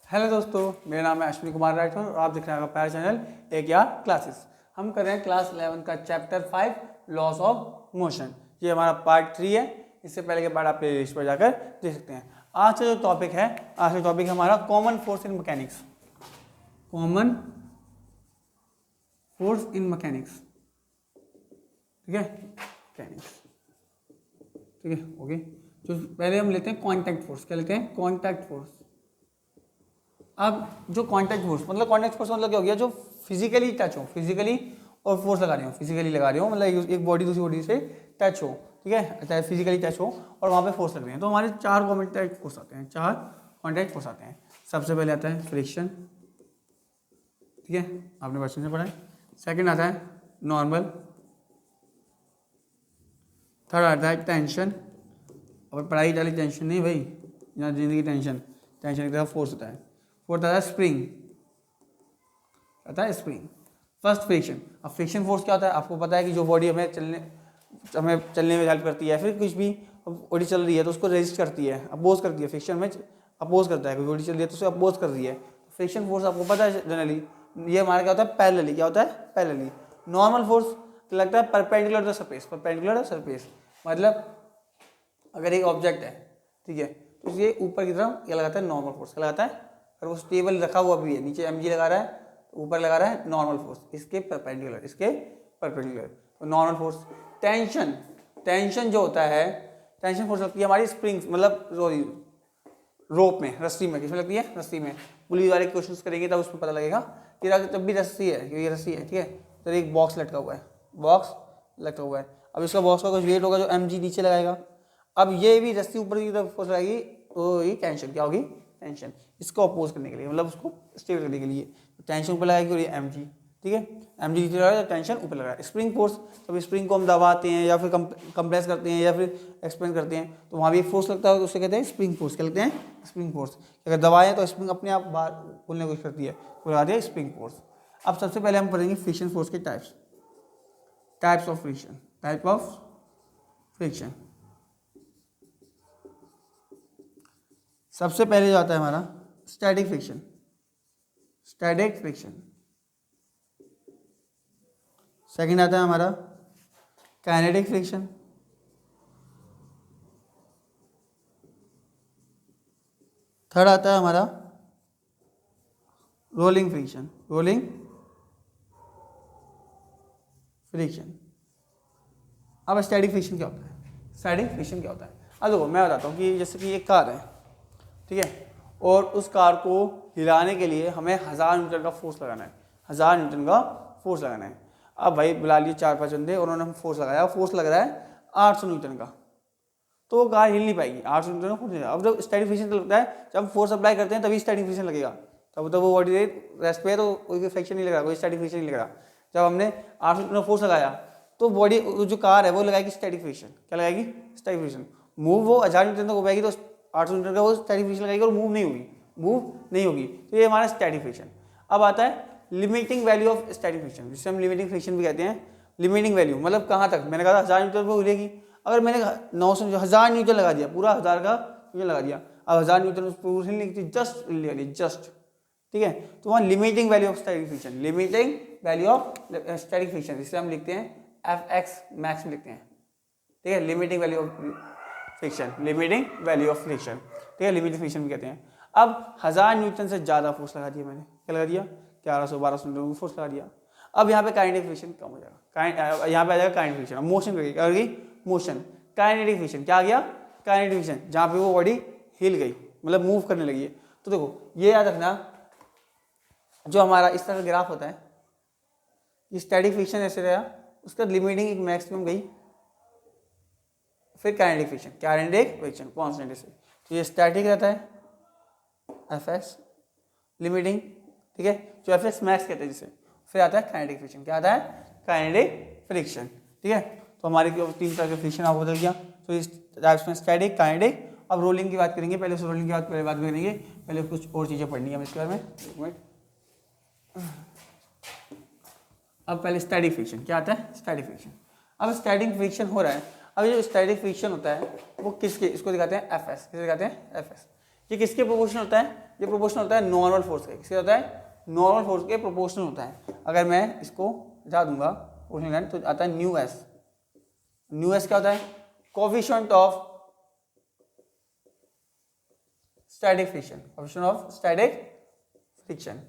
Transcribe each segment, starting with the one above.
Hello दोस्तों, मेरा नाम है अश्विनी कुमार राठौर और आप देख रहे हैं आपका प्यारा चैनल एक यार क्लासेस। हम कर रहे हैं क्लास 11 का चैप्टर 5 लॉस ऑफ मोशन। ये हमारा पार्ट 3 है। इससे पहले के पार्ट आप प्ले लिस्ट पर जाकर देख सकते हैं। आज का जो टॉपिक है, आज का टॉपिक है हमारा common force in mechanics. Common force in mechanics, ठीक है, मैकेनिक्स, ठीक है, ओके। तो पहले हम लेते हैं कॉन्टैक्ट फोर्स। क्या लेते हैं? Contact force. अब जो कॉन्टैक्ट फोर्स मतलब क्या हो गया? जो फिजिकली टच हो, फिजिकली और फोर्स लगा रहे हो, फिजिकली लगा रहे हो मतलब एक बॉडी दूसरी बॉडी से टच हो, ठीक है, चाहे फिजिकली टच हो और वहाँ पे फोर्स लग रहे हैं, तो हमारे चार कॉन्टैक्ट फोर्स आते हैं, चार कॉन्टैक्ट फोर्स आते हैं। सबसे पहले आता है फ्रिक्शन, ठीक है, आपने बचपन से पढ़ा है। सेकेंड आता है नॉर्मल। थर्ड आता है टेंशन। और पढ़ाई वाली टेंशन नहीं भाई, यहाँ जिंदगी टेंशन, टेंशन की तरह फोर्स होता है। फोर्थ आता है स्प्रिंग, आता है स्प्रिंग। First friction. अब फ्रिक्शन फोर्स क्या होता है? आपको पता है कि जो बॉडी हमें चलने में हेल्प करती है, फिर कुछ भी बॉडी चल रही है तो उसको रेजिस्ट करती है, अपोज करती है। फ्रिक्शन में अपोज करता है, कोई बॉडी चल रही है तो उसे अपोज कर रही है। फ्रिक्शन फोर्स आपको पता है जनरली ये हमारा क्या होता है? पैरेलली। क्या होता है? पैरेलली। नॉर्मल फोर्स लगता है perpendicular to the surface, perpendicular to surface मतलब अगर एक ऑब्जेक्ट है, ठीक है, तो ये ऊपर की तरफ क्या लगाता है? Normal force. क्या लगाता है? और वो स्टेबल रखा हुआ भी है, नीचे mg लगा रहा है, ऊपर लगा रहा है नॉर्मल फोर्स, इसके परपेंडिकुलर, तो नॉर्मल फोर्स। टेंशन, टेंशन जो होता है, टेंशन फोर्स लगती है हमारी स्प्रिंग मतलब सॉरी रोप में, रस्सी में। किसमें लगती है? रस्सी में। पुलिस वाले क्वेश्चन करेंगे तब उसमें पता लगेगा कि जब भी रस्सी है, ये रस्सी है, ठीक है, तो एक बॉक्स लटका हुआ है, बॉक्स लटका हुआ है। अब इसका बॉक्स का कुछ वेट होगा जो mg नीचे लगाएगा। अब ये भी रस्सी ऊपर की तरफ फोर्स लगाएगी तो ये टेंशन क्या होगी? टेंशन। इसको अपोज करने के लिए मतलब उसको स्टेबल करने के लिए टेंशन ऊपर लगाएगी और ये mg, ठीक है, mg नीचे लगा रहा है, टेंशन ऊपर लगा रहा है। स्प्रिंग फोर्स, जब स्प्रिंग को हम दबाते हैं या फिर कंप्रेस करते हैं या फिर एक्सपेंड करते हैं तो वहाँ भी एक फोर्स लगता है, तो उसे कहते हैं स्प्रिंग फोर्स। क्या लगते हैं? Spring force. अगर दबाएं तो स्प्रिंग अपने आप बाहर खुलने की कोशिश करती है, तो लगा दिया स्प्रिंग फोर्स। अब सबसे पहले हम पढ़ेंगे फ्रिक्शन फोर्स के types of friction, type of friction. सबसे पहले जो आता है हमारा static friction, static friction. Second आता है हमारा काइनेटिक फ्रिक्शन। थर्ड आता है हमारा रोलिंग फ्रिक्शन, रोलिंग फ्रिक्शन। अब स्टैटिक फ्रिक्शन क्या होता है? स्टैटिक फ्रिक्शन क्या होता है? अब देखो मैं बताता हूँ कि जैसे कि एक कार है, ठीक है, और उस कार को हिलाने के लिए हमें 1000 न्यूटन का फोर्स लगाना है, 1000 न्यूटन का फोर्स लगाना है। अब भाई बुला लिए 4-5 बंदे और उन्होंने फोर्स लगाया, फोर्स लग रहा है 800 न्यूटन का, तो वो कार हिल नहीं पाएगी, 800 न्यूटन का फोर्स। अब जब स्टैटिक फ्रिक्शन लगता है, जब फोर्स अप्लाई करते हैं तभी स्टैटिक फ्रिक्शन लगेगा, तब वो बॉडी रेस्ट पे है तो कोई फ्रिक्शन नहीं लग रहा, कोई स्टैटिक फ्रिक्शन नहीं लग रहा। जब हमने 800 न्यूटन का फोर्स लगाया तो बॉडी जो कार है वो लगाएगी स्टैटिक फ्रिक्शन। क्या लगाएगी? Static friction. मूव वो 1000 न्यूटन तक हो पाएगी तो 800 न्यूटन का वो स्टैटिक फ्रिक्शन लगेगी और मूव नहीं होगी, तो ये हमारा स्टैटिक फ्रिक्शन। अब आता है limiting value of static friction, जिसे हम लिमिटिंग फ्रिक्शन भी कहते हैं। लिमिटिंग वैल्यू मतलब कहाँ तक? मैंने कहा 1000 न्यूटन पर हिलेगी, अगर मैंने 900 1000 न्यूटन लगा दिया, पूरा 1000 का न्यूटन लगा दिया, अब 1000 न्यूटन उस पर हिलने की जस्ट, ठीक है, तो वहाँ limiting value of static friction, limiting value of static friction, जिसे हम लिखते हैं Fx मैक्स में लिखते हैं, ठीक है, limiting value of friction, limiting value of friction, ठीक है, लिमिटिंग फ्रिक्शन भी कहते हैं। अब 1000 न्यूटन से ज़्यादा फोर्स लगा दिया मैंने, क्या लगा दिया? 1100-1200 न्यूटन फोर्स लगा दिया। अब यहाँ पे काइनेटिक फ्रिक्शन कम हो जाएगा, यहाँ पे आ जाएगा काइनेटिक फ्रिक्शन। मोशन करेगी, मोशन, काइनेटिक फ्रिक्शन क्या आ गया? काइनेटिक फ्रिक्शन, जहाँ पे वो बॉडी हिल गई मतलब मूव करने लगी है। तो देखो ये याद रखना, जो हमारा इस तरह का ग्राफ होता है, ये स्टैटिक फ्रिक्शन ऐसे रहा, उसका लिमिटिंग एक मैक्सिमम गई, फिर काइनेटिक फ्रिक्शन कॉन्स्टेंट से, तो ये स्टैटिक रहता है Fx लिमिटिंग, ठीक है, जो Fx मैक्स कहते हैं जिसे, फिर आता है काइनेटिक फ्रिक्शन। क्या आता है? काइनेटिक फ्रिक्शन, ठीक है। तो हमारे 3 तरह के फ्रिक्शन आपको बदल गया, तो इस टाइप्स में स्टैटिक, काइनेटिक। अब रोलिंग की बात करेंगे, पहले रोलिंग की बात करेंगे, पहले कुछ और चीज़ें पढ़नी है इसके बारे में, एक मिनट। अब पहले स्टैटिक फ्रिक्शन क्या आता है? Static friction. अब स्टैटिक फ्रिक्शन हो रहा है, अब जो स्टैटिक फ्रिक्शन होता है वो किसके, इसको दिखाते हैं Fs, किसे दिखाते हैं? Fs। ये किसके प्रोपोर्शनल होता है? ये प्रोपोर्शनल होता है नॉर्मल फोर्स के। किसके होता है? नॉर्मल फोर्स के प्रोपोर्शनल होता है। अगर मैं इसको हटा दूंगा प्रोपोर्शनल तो आता है न्यू एस। न्यू एस क्या होता है? Coefficient of static friction, coefficient of static friction.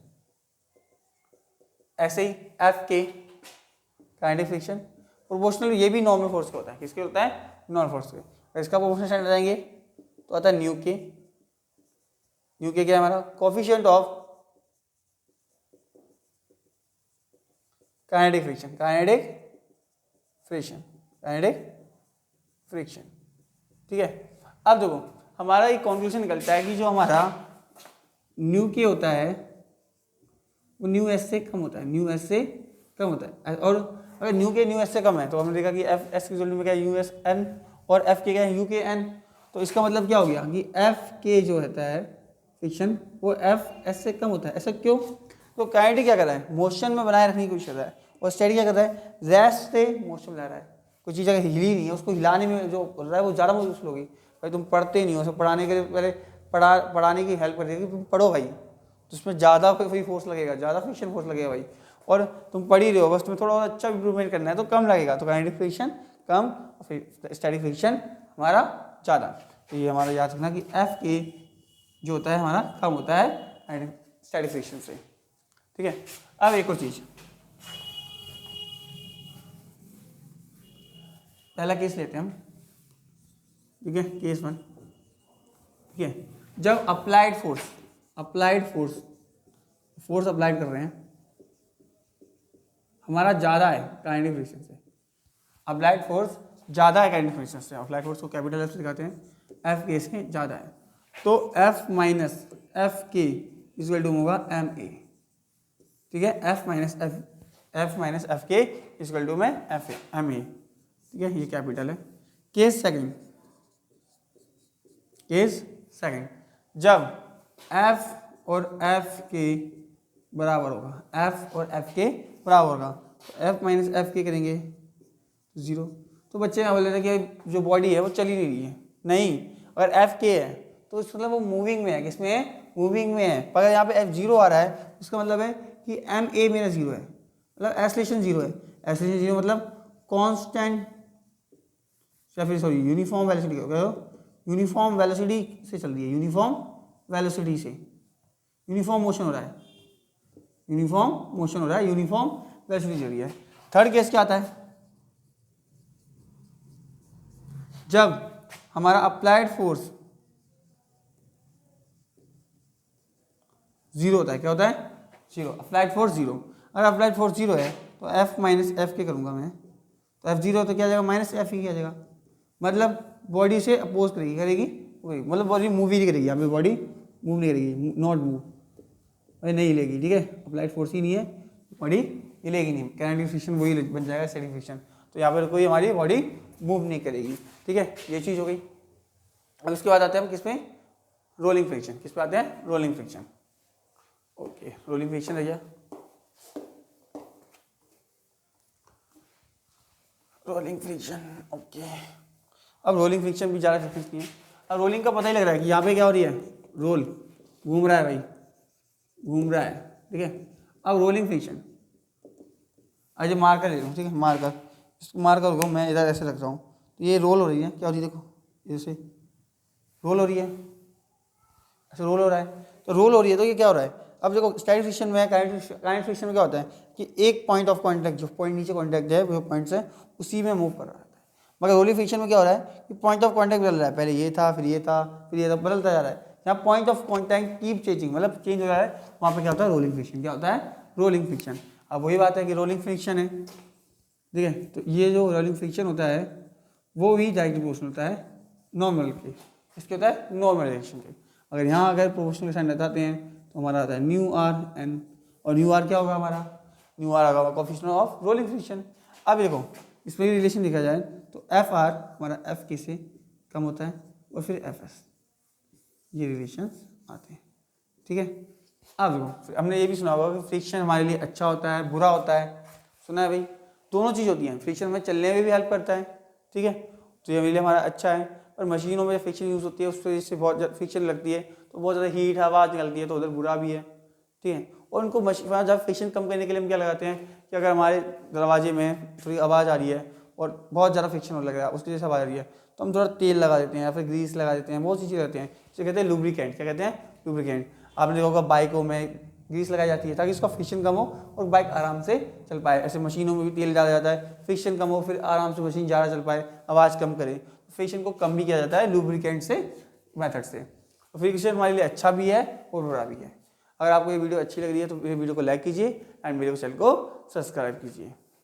ऐसे ही एफ के काइनेटिक फ्रिक्शन प्रोपोर्शनल, ये भी नॉर्मल फोर्स का होता है। किसके होता है? नॉर्मल फोर्स के। अगर इसका प्रोपोर्शनल स्टैंडर्ड जाएंगे तो आता है न्यू के। न्यू के क्या है हमारा? Coefficient of kinetic friction, kinetic friction, kinetic friction. ठीक है, अब देखो हमारा एक कंक्लूजन निकलता है कि जो हमारा न्यू के होता है वो न्यू एस से कम होता है, न्यू एस से कम होता है। और अगर न्यू के न्यू एस से कम है तो हमने देखा कि एफ एस की वैल्यू में क्या है? यू एस एन, और एफ के क्या है? यू के एन। तो इसका मतलब क्या हो गया कि एफ के जो होता है फ्रिक्शन वो एफ एस से कम होता है। ऐसा क्यों? तो काइनेटिक क्या कर रहा है? मोशन में बनाए रखने की कोशिश कर रहा है, और स्टैटिक क्या कर रहा है? रेस्ट से मोशन में ला रहा है। कोई चीज़ अगर हिली नहीं है उसको हिलाने में जो हो रहा है वो ज़्यादा मुश्किल होगी। भाई तुम पढ़ते नहीं हो, उसको पढ़ाने के लिए पहले पढ़ाने की हेल्प कर देगी, तुम पढ़ो भाई, तो उसमें ज़्यादा कोई फोर्स लगेगा, ज़्यादा फ्रिक्शन फोर्स लगेगा भाई। और तुम पढ़ ही रहे हो, बस तुम्हें थोड़ा और अच्छा इंप्रूवमेंट करना है तो कम लगेगा। तो काइनेटिक फ्रिक्शन कम, स्टैटिक फ्रिक्शन हमारा ज़्यादा। तो ये हमारा याद रखना कि एफ के जो होता है हमारा कम होता है स्टैटिक फ्रिक्शन से। ठीक है, अब एक और चीज़, पहला केस लेते हैं हम। ठीक है, केस 1। ठीक है, जब अप्लाइड फोर्स अप्लाइड कर रहे हैं हमारा ज़्यादा है काइनेटिक फ्रिक्शन से, अप्लाइड फोर्स ज़्यादा है काइनेटिक फ्रिक्शन से। अप्लाइड फोर्स को कैपिटल एफ से दिखाते हैं, एफ के से ज़्यादा है, तो एफ माइनस एफ के इक्वल टू होगा एम ए। ठीक है, एफ माइनस एफ के इक्वल टू में एफ एम ए। ठीक है, ये कैपिटल है। केस सेकंड, जब एफ और एफ के बराबर होगा, एफ और एफ के बराबर होगा, तो एफ माइनस एफ के करेंगे 0। तो बच्चे क्या बोल रहे थे कि जो बॉडी है वो चल ही नहीं रही है। नहीं, अगर एफ के है तो इसका मतलब वो मूविंग में है। किसमें है? मूविंग में है। पर यहाँ पे एफ 0 आ रहा है, उसका मतलब है कि एम ए मेरा 0 है, मतलब एक्सेलरेशन 0 है। एक्सेलरेशन 0 मतलब कांस्टेंट, या फिर sorry uniform velocity, uniform velocity से चल रही है, यूनिफॉर्म वेलोसिटी से, यूनिफॉर्म मोशन हो रहा है, यूनिफॉर्म वेलोसिटी चल रही है। थर्ड केस क्या आता है? जब हमारा अप्लाइड फोर्स 0 होता है। क्या होता है? 0, अप्लाइड फोर्स 0। अगर अप्लाइड फोर्स 0 है तो एफ माइनस एफ के करूँगा मैं, तो एफ 0 तो क्या आ जाएगा? माइनस एफ ही आ जाएगा। मतलब बॉडी से अपोज करेगी वही, मतलब बॉडी मूव ही नहीं करेगी, यहाँ पे बॉडी मूव नहीं करेगी, नॉट मूव, अरे नहीं हिलेगी। ठीक है, अप्लाइड फोर्स ही नहीं है, बॉडी हिलेगी नहीं, काइनेटिक फ्रिक्शन वही बन जाएगा स्टैटिक फ्रिक्शन। तो यहाँ पर कोई हमारी बॉडी मूव नहीं करेगी। ठीक है, ये चीज़ हो गई। अब इसके बाद आते हैं हम किस में? Rolling friction. किस पे आते हैं? Rolling friction. Okay, rolling friction भैया, रोलिंग फ्रिक्शन। ओके, अब रोलिंग फ्रिक्शन भी ज़्यादा डिफरेंस नहीं है। अब रोलिंग का पता ही लग रहा है कि यहाँ पे क्या हो रही है? रोल घूम रहा है भाई, घूम रहा है। ठीक है, अब रोलिंग फ्रिक्शन, आज मार्कर ले रहा हूँ। ठीक है, मार्कर, इसको मार्कर को मैं इधर ऐसे रख रहा हूँ, तो ये रोल हो रही है। क्या हो रही है? देखो जैसे रोल हो रही है, ऐसे रोल हो रहा है, तो रोल हो रही है तो ये क्या हो रहा है? अब देखो स्टैटिक फ्रिक्शन में, काइनेटिक फ्रिक्शन में क्या होता है कि एक पॉइंट ऑफ कॉन्टैक्ट, जो पॉइंट नीचे कॉन्टैक्ट है वो पॉइंट से उसी में मूव कर रहा है। मगर रोलिंग फ्रिक्शन में क्या हो रहा है कि पॉइंट ऑफ कॉन्टैक्ट बदल रहा है, पहले ये था, फिर ये था, फिर ये था, बदलता जा रहा है। यहाँ point of contact keep changing, मतलब चेंज हो रहा है, वहाँ पे क्या होता है? Rolling friction. क्या होता है? Rolling friction. अब वही बात है कि रोलिंग फ्रिक्शन है, ठीक है, तो ये जो रोलिंग फ्रिक्शन होता है वो भी डायरेक्ट प्रोपोर्शनल होता है नॉर्मल के। इसके होता है नॉर्मल डायरेक्शन के। अगर यहाँ अगर प्रोपोर्शनल साइन बताते हैं तो हमारा आता है न्यू आर एन, और न्यू आर क्या होगा? हमारा न्यू आर होगा कोएफिशिएंट ऑफ रोलिंग फ्रिक्शन। अब देखो इसमें रिलेशन देखा जाए तो एफ आर हमारा एफ के से कम होता है, और फिर एफ एस, ये रिलेशन आते हैं। ठीक है, अब देखो हमने ये भी सुना होगा कि फ्रिक्शन हमारे लिए अच्छा होता है, बुरा होता है। सुना है भाई, दोनों चीज़ होती हैं। फ्रिक्शन में चलने में भी हेल्प करता है, ठीक है, तो ये मेरे लिए हमारा अच्छा है। और मशीनों में फ्रिक्शन यूज़ होती है, उस वजह से बहुत फ्रिक्शन लगती है, तो बहुत ज़्यादा हीट आवाज़ निकलती है, तो उधर बुरा भी है, ठीक है। और उनको मशीन जब फ्रिक्शन कम करने के लिए हम क्या लगाते हैं कि अगर हमारे दरवाजे में थोड़ी आवाज़ आ रही है और बहुत ज़्यादा फ्रिक्शन होने लग रहा है, उसकी वजह से आवाज़ आ रही है, तो हम थोड़ा तेल लगा देते हैं या फिर ग्रीस लगा देते हैं, बहुत सी चीज़ें रहते हैं, इसे कहते हैं लुब्रिकेंट। क्या कहते हैं? लुब्रिकेंट। आपने देखा होगा बाइकों में ग्रीस लगाई जाती है ताकि उसका फ्रिक्शन कम हो और बाइक आराम से चल पाए। ऐसे मशीनों में भी तेल डाला जाता है, फ्रिक्शन कम हो, फिर आराम से मशीन ज़्यादा चल पाए, आवाज़ कम करे। फ्रिक्शन को कम भी किया जाता है लुब्रिकेंट से, मेथड से। फ्रिक्शन हमारे लिए अच्छा भी है और बुरा भी है। अगर आपको ये वीडियो अच्छी लग रही है तो मेरे वीडियो को लाइक कीजिए एंड मेरे चैनल को सब्सक्राइब कीजिए।